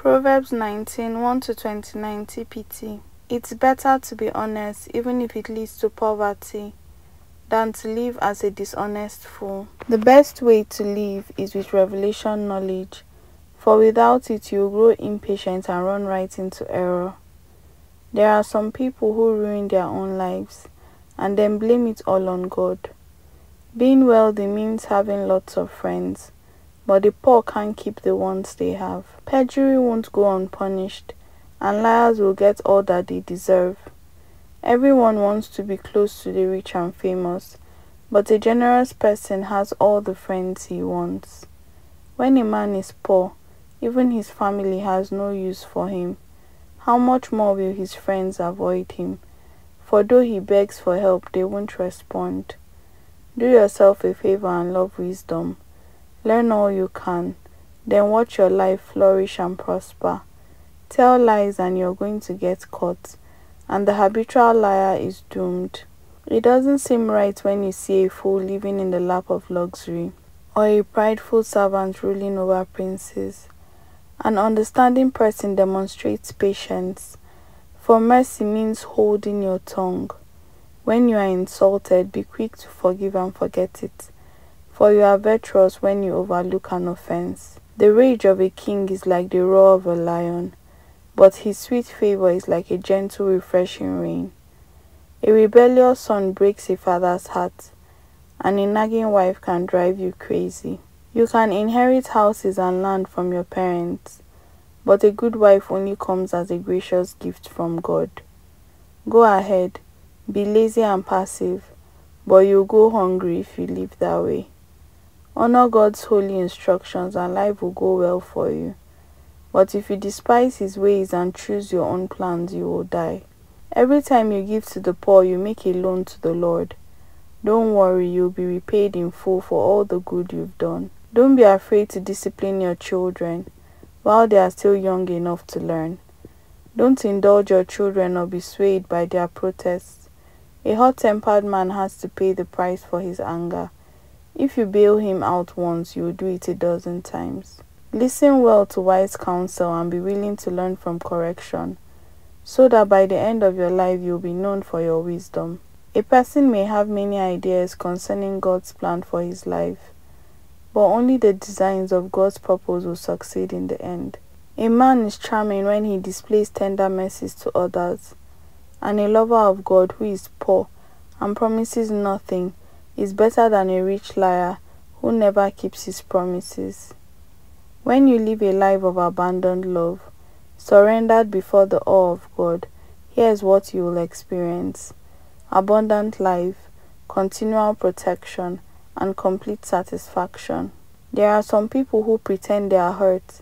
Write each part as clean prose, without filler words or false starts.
Proverbs 19:1-29 TPT. It's better to be honest, even if it leads to poverty, than to live as a dishonest fool. The best way to live is with revelation knowledge, for without it you grow impatient and run right into error. There are some people who ruin their own lives and then blame it all on God. Being wealthy means having lots of friends, but the poor can't keep the ones they have. Perjury won't go unpunished, and liars will get all that they deserve. Everyone wants to be close to the rich and famous, but a generous person has all the friends he wants. When a man is poor, even his family has no use for him. How much more will his friends avoid him? For though he begs for help, they won't respond. Do yourself a favor and love wisdom. Learn all you can, then watch your life flourish and prosper. Tell lies and you're going to get caught, and the habitual liar is doomed. It doesn't seem right when you see a fool living in the lap of luxury, or a prideful servant ruling over princes. An understanding person demonstrates patience, for mercy means holding your tongue. When you are insulted, be quick to forgive and forget it, for you are virtuous when you overlook an offense. The rage of a king is like the roar of a lion, but his sweet favor is like a gentle, refreshing rain. A rebellious son breaks a father's heart, and a nagging wife can drive you crazy. You can inherit houses and land from your parents, but a good wife only comes as a gracious gift from God. Go ahead, be lazy and passive, but you'll go hungry if you live that way. Honor God's holy instructions and life will go well for you. But if you despise his ways and choose your own plans, you will die. Every time you give to the poor, you make a loan to the Lord. Don't worry, you'll be repaid in full for all the good you've done. Don't be afraid to discipline your children while they are still young enough to learn. Don't indulge your children or be swayed by their protests. A hot-tempered man has to pay the price for his anger. If you bail him out once, you will do it 12 times. Listen well to wise counsel and be willing to learn from correction, so that by the end of your life you will be known for your wisdom. A person may have many ideas concerning God's plan for his life, but only the designs of God's purpose will succeed in the end. A man is charming when he displays tender mercies to others, and a lover of God who is poor and promises nothing is better than a rich liar who never keeps his promises. When you live a life of abandoned love, surrendered before the awe of God, here's what you will experience: abundant life, continual protection, and complete satisfaction. There are some people who pretend they are hurt,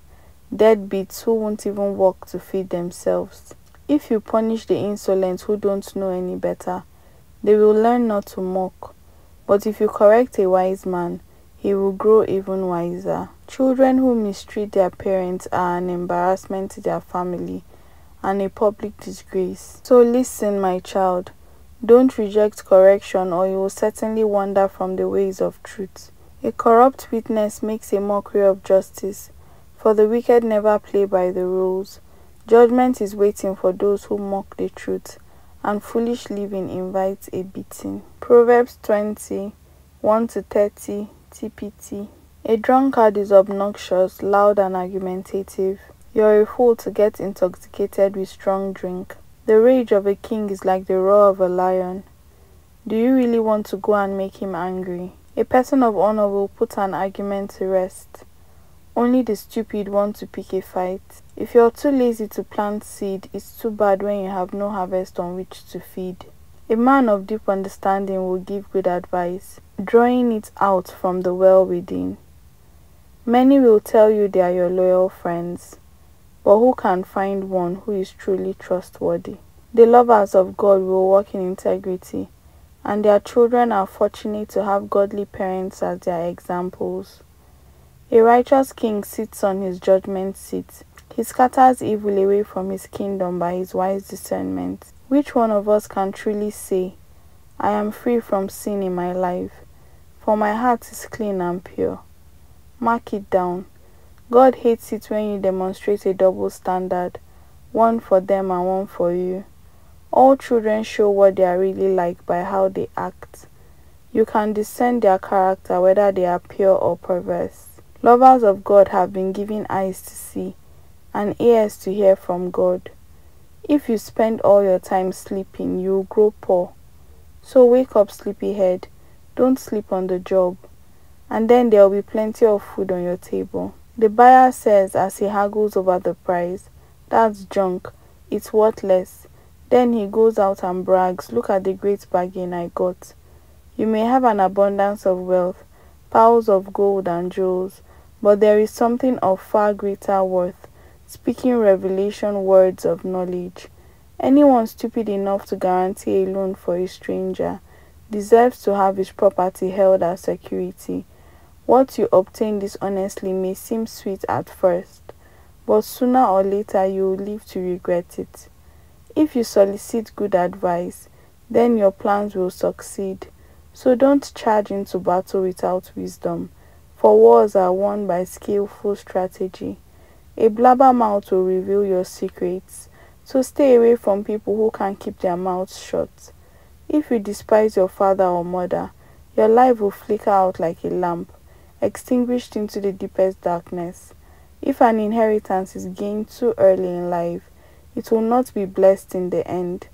deadbeats who won't even work to feed themselves. If you punish the insolent who don't know any better, they will learn not to mock. But if you correct a wise man, he will grow even wiser. Children who mistreat their parents are an embarrassment to their family and a public disgrace. So listen, my child. Don't reject correction, or you will certainly wander from the ways of truth. A corrupt witness makes a mockery of justice, for the wicked never play by the rules. Judgment is waiting for those who mock the truth, and foolish living invites a beating. Proverbs 20:1-30 TPT. A drunkard is obnoxious, loud and argumentative. You're a fool to get intoxicated with strong drink. The rage of a king is like the roar of a lion. Do you really want to go and make him angry? A person of honor will put an argument to rest. Only the stupid want to pick a fight. If you're too lazy to plant seed, it's too bad when you have no harvest on which to feed. A man of deep understanding will give good advice, drawing it out from the well within. Many will tell you they are your loyal friends, but who can find one who is truly trustworthy? The lovers of God will walk in integrity, and their children are fortunate to have godly parents as their examples. A righteous king sits on his judgment seat. He scatters evil away from his kingdom by his wise discernment. Which one of us can truly say, I am free from sin in my life, for my heart is clean and pure? Mark it down. God hates it when you demonstrate a double standard, one for them and one for you. All children show what they are really like by how they act. You can discern their character, whether they are pure or perverse. Lovers of God have been given eyes to see and ears to hear from God. If you spend all your time sleeping, you will grow poor. So wake up, sleepyhead. Don't sleep on the job. And then there will be plenty of food on your table. The buyer says as he haggles over the price, "That's junk. It's worthless." Then he goes out and brags, "Look at the great bargain I got." You may have an abundance of wealth, piles of gold and jewels, but there is something of far greater worth, speaking revelation words of knowledge. Anyone stupid enough to guarantee a loan for a stranger deserves to have his property held as security. What you obtain dishonestly may seem sweet at first, but sooner or later you will live to regret it. If you solicit good advice, then your plans will succeed. So don't charge into battle without wisdom, for wars are won by skillful strategy. A blabbermouth will reveal your secrets, so stay away from people who can keep their mouths shut. If you despise your father or mother, your life will flicker out like a lamp, extinguished into the deepest darkness. If an inheritance is gained too early in life, it will not be blessed in the end.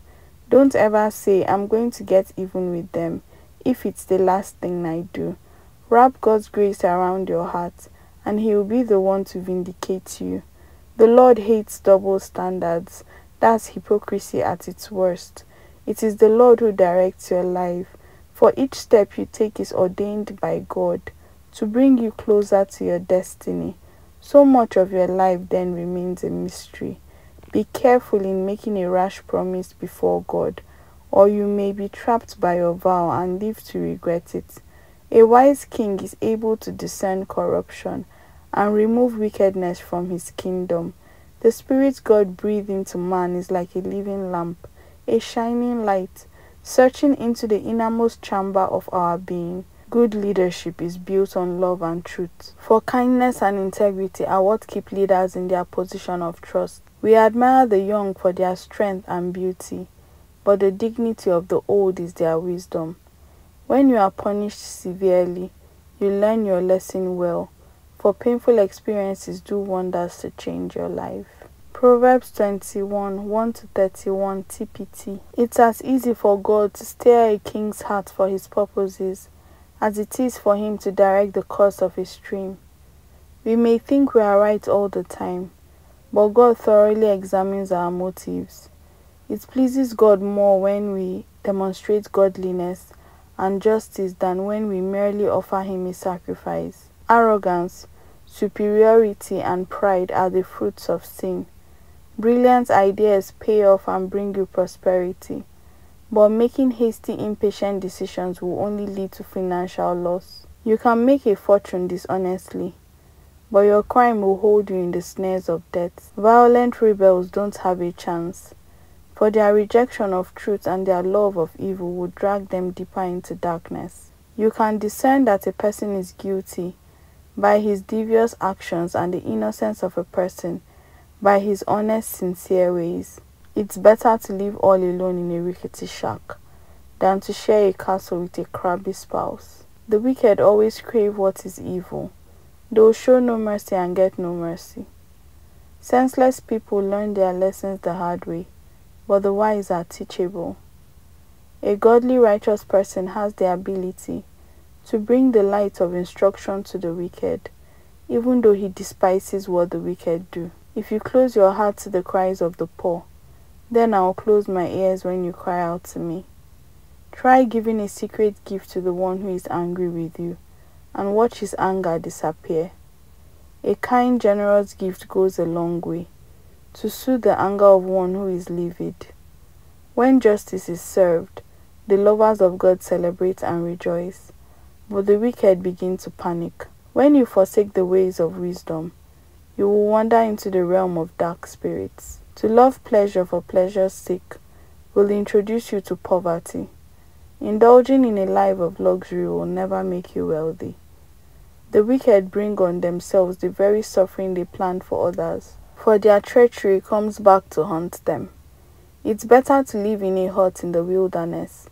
Don't ever say, "I'm going to get even with them," if it's the last thing I do. Wrap God's grace around your heart, and He will be the one to vindicate you. The Lord hates double standards. That's hypocrisy at its worst. It is the Lord who directs your life, for each step you take is ordained by God to bring you closer to your destiny. So much of your life then remains a mystery. Be careful in making a rash promise before God, or you may be trapped by your vow and live to regret it. A wise king is able to discern corruption and remove wickedness from his kingdom. The Spirit God breathed into man is like a living lamp, a shining light, searching into the innermost chamber of our being. Good leadership is built on love and truth, for kindness and integrity are what keep leaders in their position of trust. We admire the young for their strength and beauty, but the dignity of the old is their wisdom. When you are punished severely, you learn your lesson well, for painful experiences do wonders to change your life. Proverbs 21, 1-31 TPT. It's as easy for God to steer a king's heart for his purposes as it is for him to direct the course of a stream. We may think we are right all the time, but God thoroughly examines our motives. It pleases God more when we demonstrate godliness and justice than when we merely offer him a sacrifice. Arrogance, superiority, and pride are the fruits of sin. Brilliant ideas pay off and bring you prosperity, but making hasty, impatient decisions will only lead to financial loss. You can make a fortune dishonestly, but your crime will hold you in the snares of death. Violent rebels don't have a chance, for their rejection of truth and their love of evil will drag them deeper into darkness. You can discern that a person is guilty by his devious actions and the innocence of a person by his honest, sincere ways. It's better to live all alone in a rickety shack than to share a castle with a crabby spouse. The wicked always crave what is evil. They will show no mercy and get no mercy. Senseless people learn their lessons the hard way, but the wise are teachable. A godly, righteous person has the ability to bring the light of instruction to the wicked, even though he despises what the wicked do. If you close your heart to the cries of the poor, then I will close my ears when you cry out to me. Try giving a secret gift to the one who is angry with you, and watch his anger disappear. A kind, generous gift goes a long way to soothe the anger of one who is livid. When justice is served, the lovers of God celebrate and rejoice, but the wicked begin to panic. When you forsake the ways of wisdom, you will wander into the realm of dark spirits. To love pleasure for pleasure's sake will introduce you to poverty. Indulging in a life of luxury will never make you wealthy. The wicked bring on themselves the very suffering they planned for others, for their treachery comes back to haunt them. It's better to live in a hut in the wilderness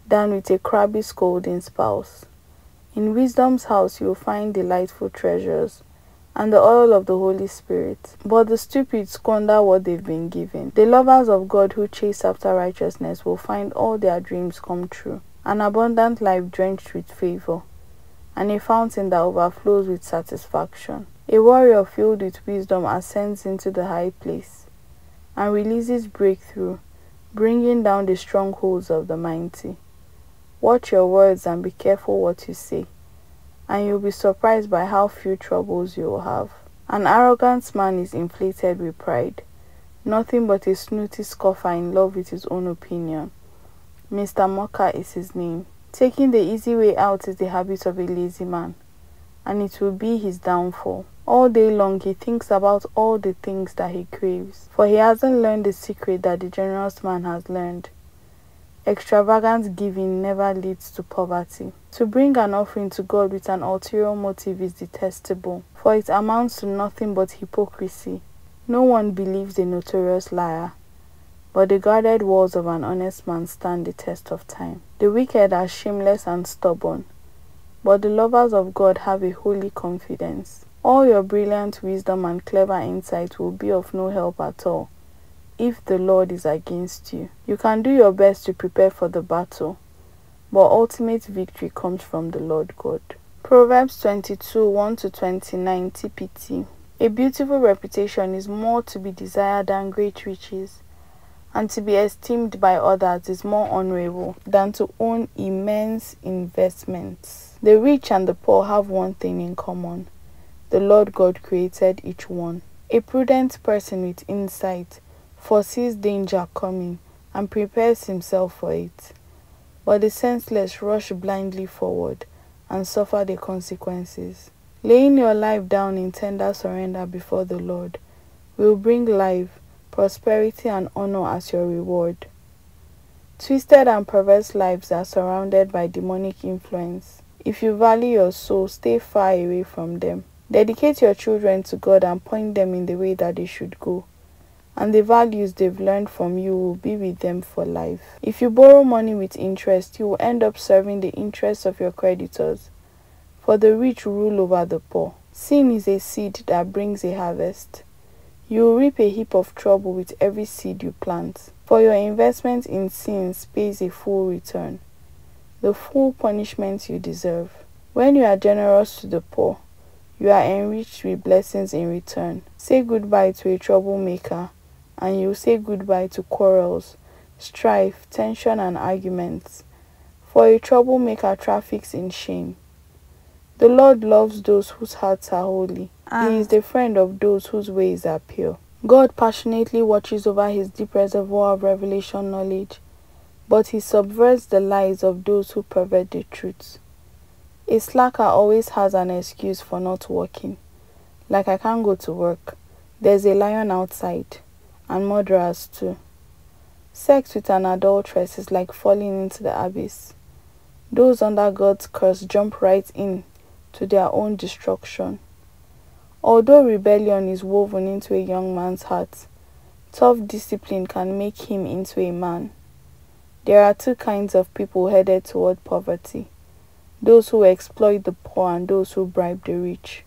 than with a crabby scolding spouse. In wisdom's house you will find delightful treasures and the oil of the Holy Spirit. But the stupid squander what they've been given. The lovers of God who chase after righteousness will find all their dreams come true. An abundant life drenched with favor, and a fountain that overflows with satisfaction. A warrior filled with wisdom ascends into the high place and releases breakthrough, bringing down the strongholds of the mighty. Watch your words and be careful what you say, and you'll be surprised by how few troubles you will have. An arrogant man is inflated with pride, nothing but a snooty scoffer in love with his own opinion. Mr. Mocker is his name. Taking the easy way out is the habit of a lazy man, and it will be his downfall. All day long he thinks about all the things that he craves, for he hasn't learned the secret that the generous man has learned. Extravagant giving never leads to poverty. To bring an offering to God with an ulterior motive is detestable, for it amounts to nothing but hypocrisy. No one believes a notorious liar, but the guarded walls of an honest man stand the test of time. The wicked are shameless and stubborn, but the lovers of God have a holy confidence. All your brilliant wisdom and clever insight will be of no help at all if the Lord is against you. You can do your best to prepare for the battle, but ultimate victory comes from the Lord God. Proverbs 22, 1-29 TPT. A beautiful reputation is more to be desired than great riches, and to be esteemed by others is more honorable than to own immense investments. The rich and the poor have one thing in common: the Lord God created each one. A prudent person with insight foresees danger coming and prepares himself for it, but the senseless rush blindly forward and suffer the consequences. Laying your life down in tender surrender before the Lord will bring life, prosperity, and honor as your reward. Twisted and perverse lives are surrounded by demonic influence. If you value your soul, stay far away from them. Dedicate your children to God and point them in the way that they should go, and the values they've learned from you will be with them for life. If you borrow money with interest, you will end up serving the interests of your creditors, for the rich rule over the poor. Sin is a seed that brings a harvest. You will reap a heap of trouble with every seed you plant, for your investment in sins pays a full return, the full punishment you deserve. When you are generous to the poor, you are enriched with blessings in return. Say goodbye to a troublemaker, and you say goodbye to quarrels, strife, tension, and arguments, for a troublemaker traffics in shame. The Lord loves those whose hearts are holy. He is the friend of those whose ways are pure. God passionately watches over his deep reservoir of revelation knowledge, but he subverts the lies of those who pervert the truth. A slacker always has an excuse for not working, like I can't go to work, there's a lion outside, and murderers too. Sex with an adulteress is like falling into the abyss. Those under God's curse jump right in to their own destruction. Although rebellion is woven into a young man's heart, tough discipline can make him into a man. There are two kinds of people headed toward poverty: those who exploit the poor and those who bribe the rich.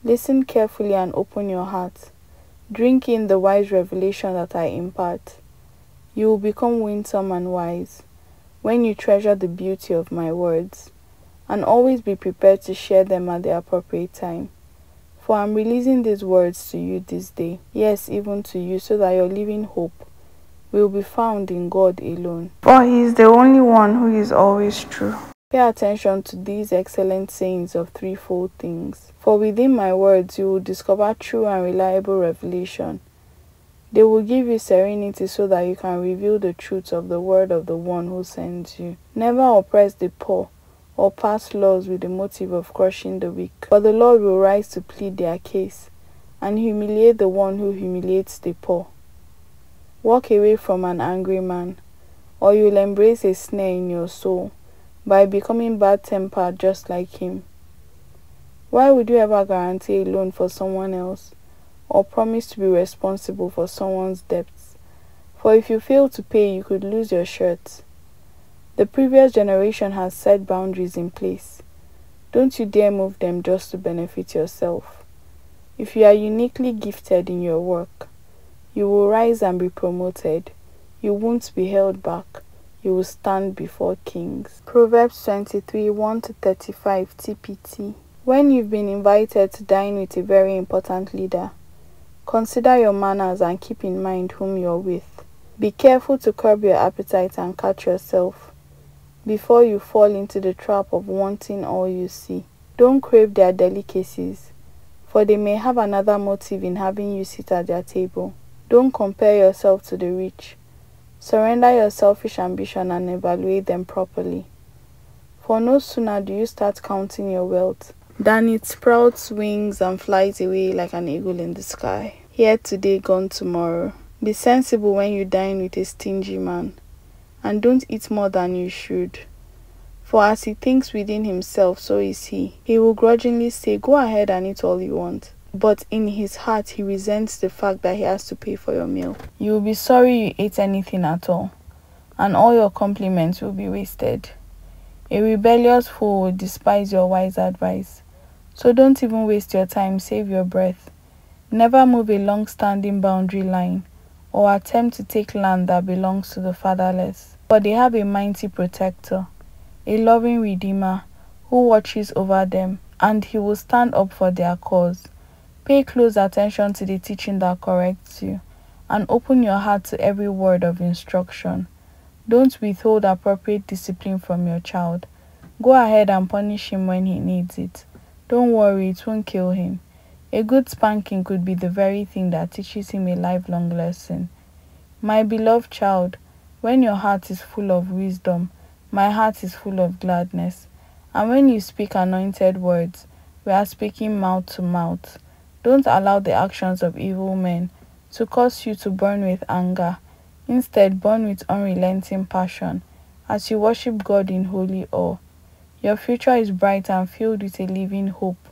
Listen carefully and open your heart. Drink in the wise revelation that I impart. You will become winsome and wise when you treasure the beauty of my words, and always be prepared to share them at the appropriate time. For I am releasing these words to you this day, yes, even to you, so that your living hope will be found in God alone. For he is the only one who is always true. Pay attention to these excellent sayings of threefold things, for within my words you will discover true and reliable revelation. They will give you serenity so that you can reveal the truth of the word of the one who sends you. Never oppress the poor or pass laws with the motive of crushing the weak, for the Lord will rise to plead their case and humiliate the one who humiliates the poor. Walk away from an angry man, or you will embrace a snare in your soul by becoming bad-tempered just like him. Why would you ever guarantee a loan for someone else or promise to be responsible for someone's debts? For if you fail to pay, you could lose your shirt. The previous generation has set boundaries in place. Don't you dare move them just to benefit yourself. If you are uniquely gifted in your work, you will rise and be promoted. You won't be held back. You will stand before kings. Proverbs 23, 1-35 TPT. When you've been invited to dine with a very important leader, consider your manners and keep in mind whom you're with. Be careful to curb your appetite and catch yourself before you fall into the trap of wanting all you see. Don't crave their delicacies, for they may have another motive in having you sit at their table. Don't compare yourself to the rich. Surrender your selfish ambition and evaluate them properly. For no sooner do you start counting your wealth than it sprouts wings and flies away like an eagle in the sky. Here today, gone tomorrow. Be sensible when you dine with a stingy man, and don't eat more than you should. For as he thinks within himself, so is he. He will grudgingly say, "Go ahead and eat all you want." But in his heart, he resents the fact that he has to pay for your meal. You will be sorry you ate anything at all, and all your compliments will be wasted. A rebellious fool will despise your wise advice. So don't even waste your time, save your breath. Never move a long-standing boundary line or attempt to take land that belongs to the fatherless. For they have a mighty protector, a loving redeemer who watches over them, and he will stand up for their cause. Pay close attention to the teaching that corrects you, and open your heart to every word of instruction. Don't withhold appropriate discipline from your child. Go ahead and punish him when he needs it. Don't worry, it won't kill him. A good spanking could be the very thing that teaches him a lifelong lesson. My beloved child, when your heart is full of wisdom, my heart is full of gladness. And when you speak anointed words, we are speaking mouth to mouth. Don't allow the actions of evil men to cause you to burn with anger. Instead, burn with unrelenting passion as you worship God in holy awe. Your future is bright and filled with a living hope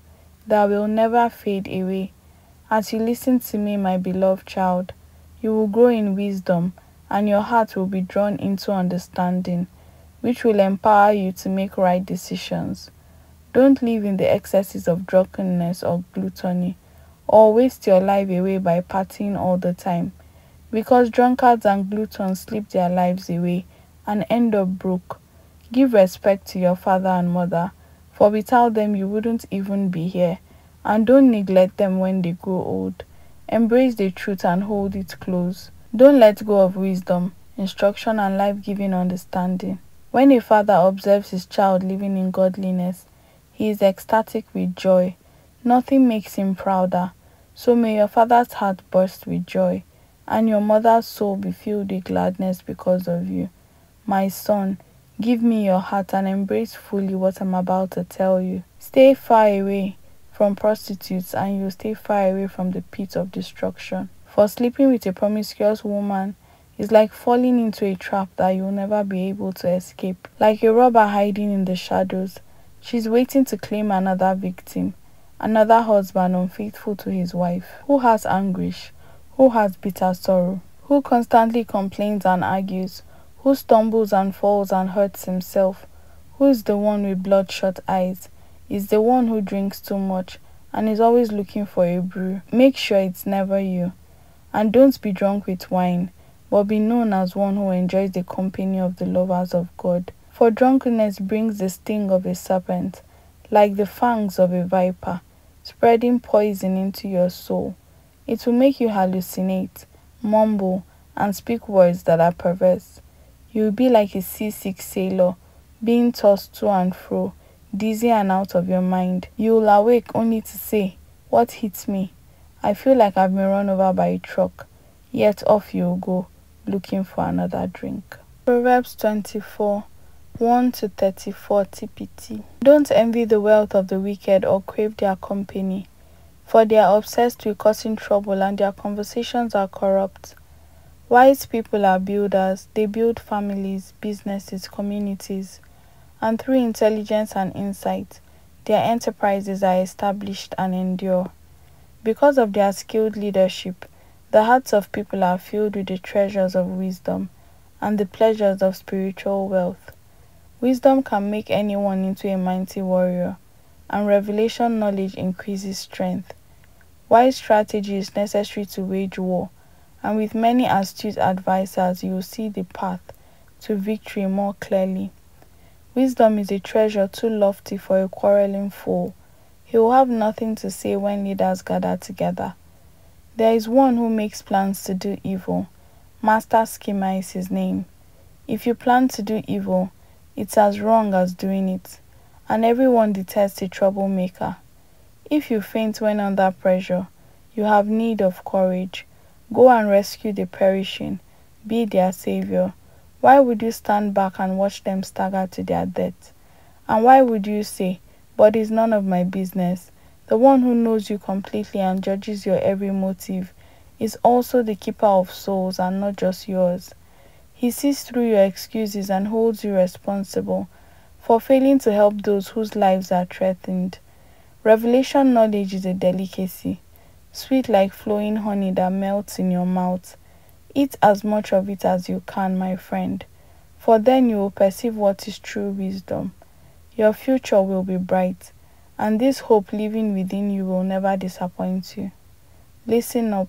that will never fade away. As you listen to me, my beloved child, you will grow in wisdom, and your heart will be drawn into understanding, which will empower you to make right decisions. Don't live in the excesses of drunkenness or gluttony, or waste your life away by partying all the time, because drunkards and gluttons sleep their lives away and end up broke. Give respect to your father and mother, for without them you wouldn't even be here, and don't neglect them when they grow old. Embrace the truth and hold it close. Don't let go of wisdom, instruction, and life-giving understanding. When a father observes his child living in godliness, he is ecstatic with joy. Nothing makes him prouder. So may your father's heart burst with joy, and your mother's soul be filled with gladness because of you. My son, give me your heart and embrace fully what I'm about to tell you. Stay far away from prostitutes, and you'll stay far away from the pit of destruction. For sleeping with a promiscuous woman is like falling into a trap that you'll never be able to escape. Like a robber hiding in the shadows, she's waiting to claim another victim, another husband unfaithful to his wife, who has anguish, who has bitter sorrow, who constantly complains and argues, who stumbles and falls and hurts himself, who is the one with bloodshot eyes, is the one who drinks too much and is always looking for a brew. Make sure it's never you. And don't be drunk with wine, but be known as one who enjoys the company of the lovers of God. For drunkenness brings the sting of a serpent, like the fangs of a viper, spreading poison into your soul. It will make you hallucinate, mumble, and speak words that are perverse. You will be like a seasick sailor, being tossed to and fro, dizzy and out of your mind. You will awake only to say, "What hit me? I feel like I've been run over by a truck." Yet off you will go, looking for another drink. Proverbs 24, 1-34 TPT. Don't envy the wealth of the wicked or crave their company, for they are obsessed with causing trouble and their conversations are corrupt. Wise people are builders. They build families, businesses, communities, and through intelligence and insight, their enterprises are established and endure. Because of their skilled leadership, the hearts of people are filled with the treasures of wisdom and the pleasures of spiritual wealth. Wisdom can make anyone into a mighty warrior, and revelation knowledge increases strength. Wise strategy is necessary to wage war, and with many astute advisers you will see the path to victory more clearly. Wisdom is a treasure too lofty for a quarreling fool. He will have nothing to say when leaders gather together. There is one who makes plans to do evil. Master Schemer is his name. If you plan to do evil, it's as wrong as doing it, and everyone detests a troublemaker. If you faint when under pressure, you have need of courage. Go and rescue the perishing. Be their savior. Why would you stand back and watch them stagger to their death? And why would you say, "But it's none of my business"? The one who knows you completely and judges your every motive is also the keeper of souls and not just yours. He sees through your excuses and holds you responsible for failing to help those whose lives are threatened. Revelation knowledge is a delicacy, sweet like flowing honey that melts in your mouth. Eat as much of it as you can, my friend, for then you will perceive what is true wisdom. Your future will be bright, and this hope living within you will never disappoint you. Listen up,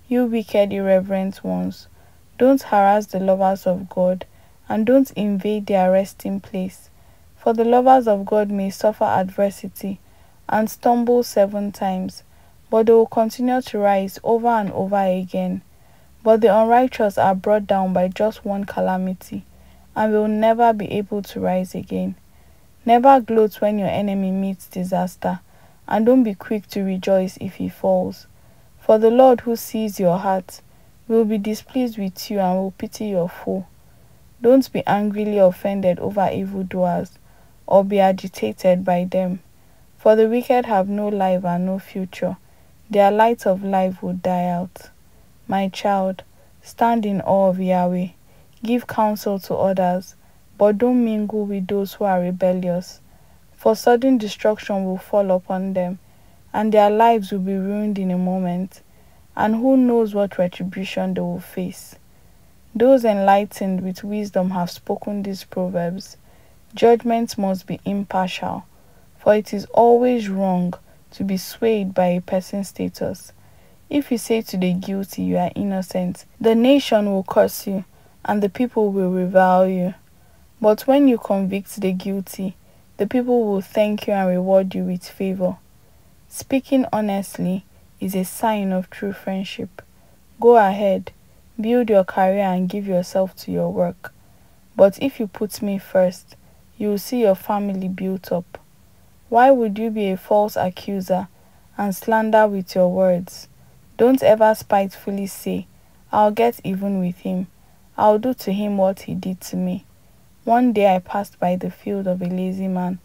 you wicked, irreverent ones. Don't harass the lovers of God, and don't invade their resting place. For the lovers of God may suffer adversity and stumble 7 times, but they will continue to rise over and over again. But the unrighteous are brought down by just one calamity, and will never be able to rise again. Never gloat when your enemy meets disaster, and don't be quick to rejoice if he falls. For the Lord who sees your heart will be displeased with you and will pity your foe. Don't be angrily offended over evildoers, or be agitated by them. For the wicked have no life and no future. Their light of life will die out. My child, stand in awe of Yahweh. Give counsel to others, but don't mingle with those who are rebellious. For sudden destruction will fall upon them, and their lives will be ruined in a moment. And who knows what retribution they will face. Those enlightened with wisdom have spoken these proverbs. Judgment must be impartial, for it is always wrong to be swayed by a person's status. If you say to the guilty you are innocent, the nation will curse you, and the people will revile you. But when you convict the guilty, the people will thank you and reward you with favor. Speaking honestly is a sign of true friendship. Go ahead, build your career and give yourself to your work. But if you put me first, you will see your family built up. Why would you be a false accuser and slander with your words? Don't ever spitefully say, "I'll get even with him. I'll do to him what he did to me." One day I passed by the field of a lazy man,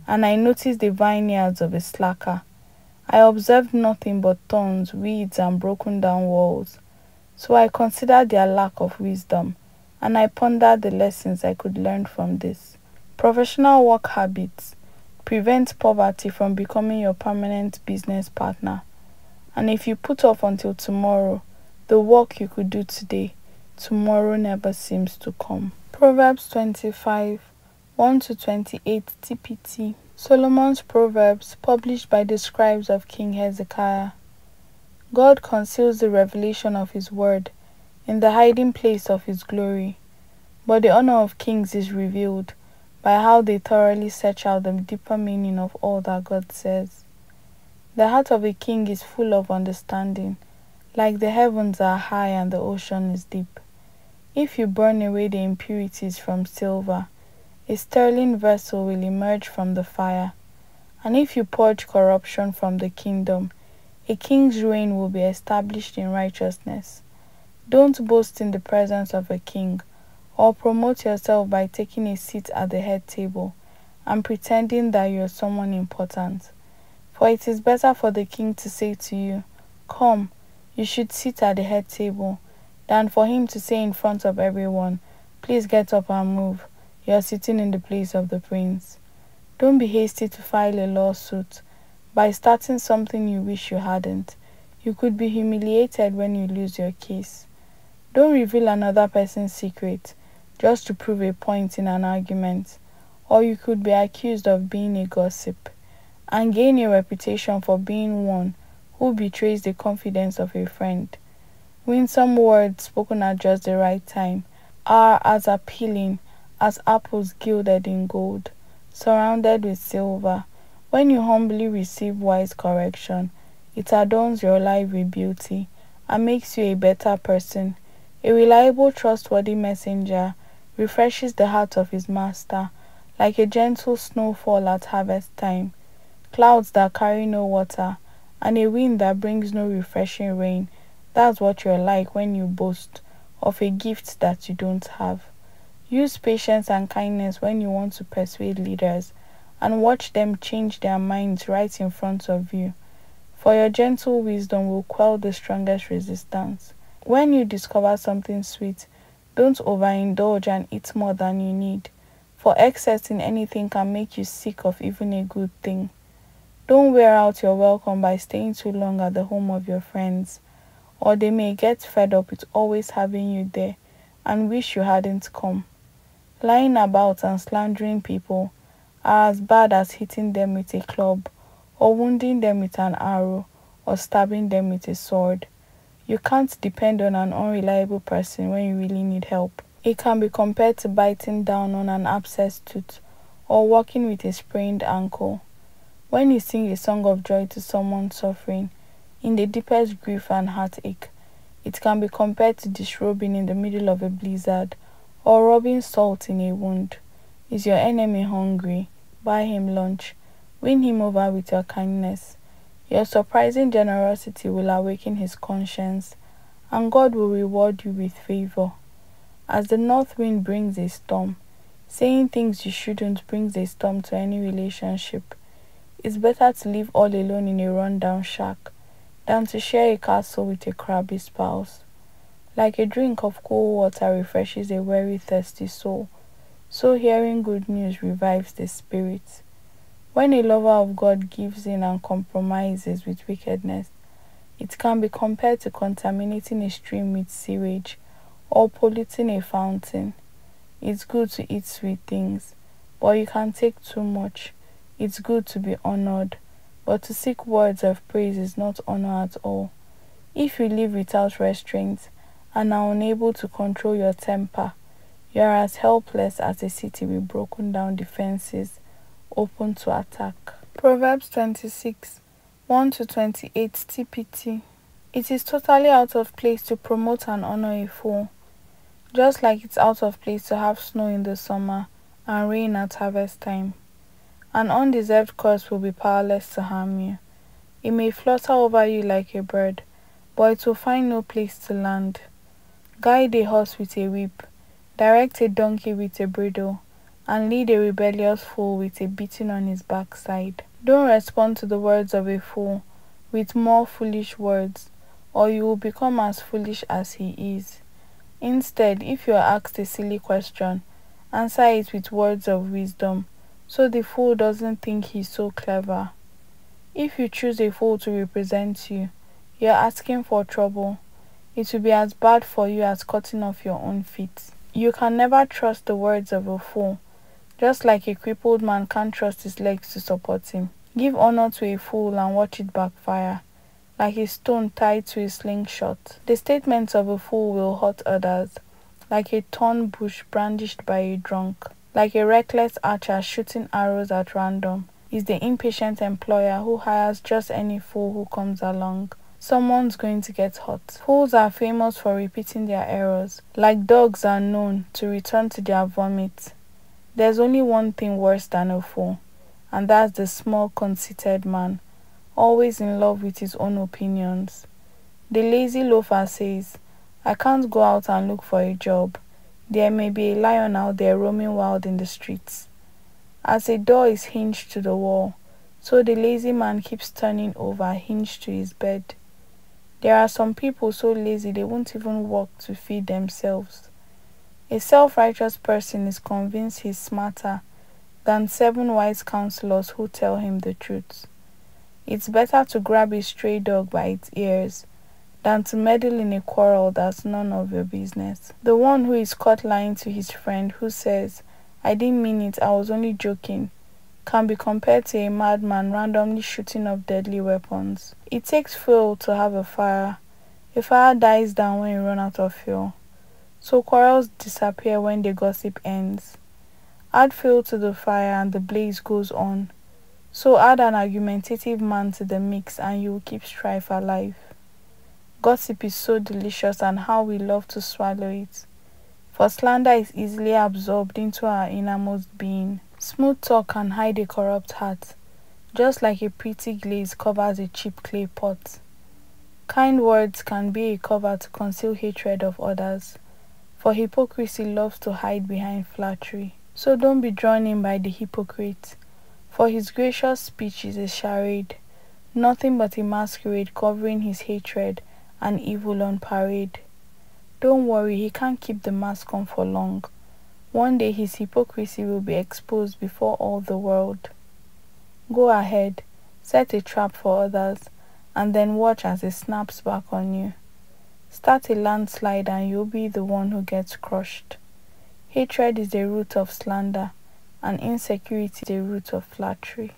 and I noticed the vineyards of a slacker. I observed nothing but thorns, weeds, and broken down walls. So I considered their lack of wisdom, and I pondered the lessons I could learn from this. Professional work habits prevent poverty from becoming your permanent business partner. And if you put off until tomorrow the work you could do today, tomorrow never seems to come. Proverbs 25, 1-28 TPT. Solomon's Proverbs, published by the scribes of King Hezekiah. God conceals the revelation of his word in the hiding place of his glory, but the honor of kings is revealed by how they thoroughly search out the deeper meaning of all that God says. The heart of a king is full of understanding, like the heavens are high and the ocean is deep. If you burn away the impurities from silver, a sterling vessel will emerge from the fire. And if you purge corruption from the kingdom, a king's reign will be established in righteousness. Don't boast in the presence of a king, or promote yourself by taking a seat at the head table and pretending that you are someone important. For it is better for the king to say to you, "Come, you should sit at the head table," than for him to say in front of everyone, "Please get up and move. You are sitting in the place of the prince." Don't be hasty to file a lawsuit. By starting something you wish you hadn't, you could be humiliated when you lose your case. Don't reveal another person's secret just to prove a point in an argument, or you could be accused of being a gossip and gain a reputation for being one who betrays the confidence of a friend. Winsome words spoken at just the right time are as appealing as apples gilded in gold, surrounded with silver. When you humbly receive wise correction, it adorns your life with beauty and makes you a better person. A reliable, trustworthy messenger refreshes the heart of his master, like a gentle snowfall at harvest time, clouds that carry no water, and a wind that brings no refreshing rain. That's what you're like when you boast of a gift that you don't have. Use patience and kindness when you want to persuade leaders, and watch them change their minds right in front of you, for your gentle wisdom will quell the strongest resistance. When you discover something sweet, don't overindulge and eat more than you need, for excess in anything can make you sick of even a good thing. Don't wear out your welcome by staying too long at the home of your friends, or they may get fed up with always having you there and wish you hadn't come. Lying about and slandering people are as bad as hitting them with a club, or wounding them with an arrow, or stabbing them with a sword. You can't depend on an unreliable person when you really need help. It can be compared to biting down on an abscessed tooth, or walking with a sprained ankle. When you sing a song of joy to someone suffering in the deepest grief and heartache, it can be compared to disrobing in the middle of a blizzard, or rubbing salt in a wound. Is your enemy hungry? Buy him lunch. Win him over with your kindness. Your surprising generosity will awaken his conscience, and God will reward you with favor. As the north wind brings a storm, saying things you shouldn't brings a storm to any relationship. It's better to live all alone in a rundown shack than to share a castle with a crabby spouse. Like a drink of cool water refreshes a weary, thirsty soul, so hearing good news revives the spirit. When a lover of God gives in and compromises with wickedness, it can be compared to contaminating a stream with sewage or polluting a fountain. It's good to eat sweet things, but you can take too much. It's good to be honored, but to seek words of praise is not honor at all. If you live without restraint and are unable to control your temper, you are as helpless as a city with broken down defenses, open to attack. Proverbs 26, 1-28 TPT. It is totally out of place to promote and honor a fool, just like it's out of place to have snow in the summer and rain at harvest time. An undeserved curse will be powerless to harm you. It may flutter over you like a bird, but it will find no place to land. Guide a horse with a whip, direct a donkey with a bridle, and lead a rebellious fool with a beating on his backside. Don't respond to the words of a fool with more foolish words, or you will become as foolish as he is. Instead, if you are asked a silly question, answer it with words of wisdom, so the fool doesn't think he's so clever. If you choose a fool to represent you, you're asking for trouble. It will be as bad for you as cutting off your own feet. You can never trust the words of a fool, just like a crippled man can't trust his legs to support him. Give honor to a fool and watch it backfire, like a stone tied to a slingshot. The statements of a fool will hurt others, like a thorn bush brandished by a drunk. Like a reckless archer shooting arrows at random is the impatient employer who hires just any fool who comes along. Someone's going to get hurt. Fools are famous for repeating their errors, like dogs are known to return to their vomit. There's only one thing worse than a fool, and that's the small, conceited man, always in love with his own opinions. The lazy loafer says, I can't go out and look for a job. There may be a lion out there roaming wild in the streets. As a door is hinged to the wall, so the lazy man keeps turning over hinged to his bed. There are some people so lazy they won't even work to feed themselves. A self-righteous person is convinced he's smarter than 7 wise counselors who tell him the truth. It's better to grab a stray dog by its ears than to meddle in a quarrel that's none of your business. The one who is caught lying to his friend who says, "I didn't mean it, I was only joking," can be compared to a madman randomly shooting off deadly weapons. It takes fuel to have a fire. A fire dies down when you run out of fuel. So quarrels disappear when the gossip ends. Add fuel to the fire and the blaze goes on. So add an argumentative man to the mix and you will keep strife alive. Gossip is so delicious and how we love to swallow it. For slander is easily absorbed into our innermost being. Smooth talk can hide a corrupt heart, just like a pretty glaze covers a cheap clay pot. Kind words can be a cover to conceal hatred of others, for hypocrisy loves to hide behind flattery. So don't be drawn in by the hypocrite, for his gracious speech is a charade, nothing but a masquerade covering his hatred and evil on parade. Don't worry, he can't keep the mask on for long. One day his hypocrisy will be exposed before all the world. Go ahead, set a trap for others, and then watch as it snaps back on you. Start a landslide and you'll be the one who gets crushed. Hatred is the root of slander, and insecurity is the root of flattery.